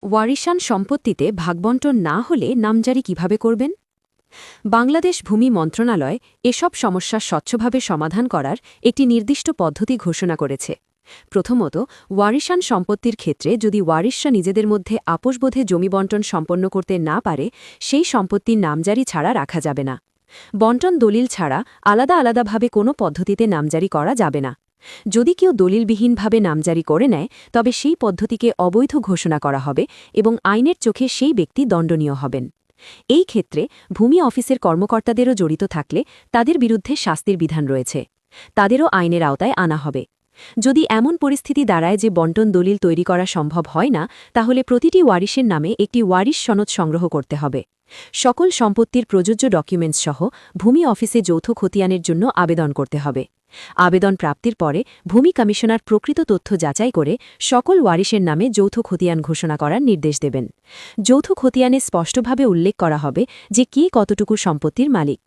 ওয়ারিশান সম্পত্তিতে ভাগবণ্টন না হলে নামজারি কিভাবে করবেন? বাংলাদেশ ভূমি মন্ত্রণালয় এসব সমস্যা স্বচ্ছভাবে সমাধান করার একটি নির্দিষ্ট পদ্ধতি ঘোষণা করেছে। প্রথমত, ওয়ারিশান সম্পত্তির ক্ষেত্রে যদি ওয়ারিশরা নিজেদের মধ্যে আপোষবোধে জমি বণ্টন সম্পন্ন করতে না পারে, সেই সম্পত্তির নামজারি ছাড়া রাখা যাবে না। বণ্টন দলিল ছাড়া আলাদা আলাদাভাবে কোনো পদ্ধতিতে নামজারি করা যাবে না। যদি কেউ দলিলবিহীনভাবে নামজারি করে নেয়, তবে সেই পদ্ধতিকে অবৈধ ঘোষণা করা হবে এবং আইনের চোখে সেই ব্যক্তি দণ্ডনীয় হবেন। এই ক্ষেত্রে ভূমি অফিসের কর্মকর্তাদেরও জড়িত থাকলে তাদের বিরুদ্ধে শাস্তির বিধান রয়েছে। তাদেরও আইনের আওতায় আনা হবে। যদি এমন পরিস্থিতি দাঁড়ায় যে বণ্টন দলিল তৈরি করা সম্ভব হয় না, তাহলে প্রতিটি ওয়ারিশের নামে একটি ওয়ারিশ সনদ সংগ্রহ করতে হবে। সকল সম্পত্তির প্রযোজ্য ডকুমেন্টস সহ ভূমি অফিসে যৌথ খতিয়ানের জন্য আবেদন করতে হবে। আবেদন প্রাপ্তির পরে ভূমি কমিশনার প্রকৃত তথ্য যাচাই করে সকল ওয়ারিশের নামে যৌথ খতিয়ান ঘোষণা করার নির্দেশ দেবেন। যৌথ খতিয়ানে স্পষ্টভাবে উল্লেখ করা হবে যে কে কতটুকু সম্পত্তির মালিক।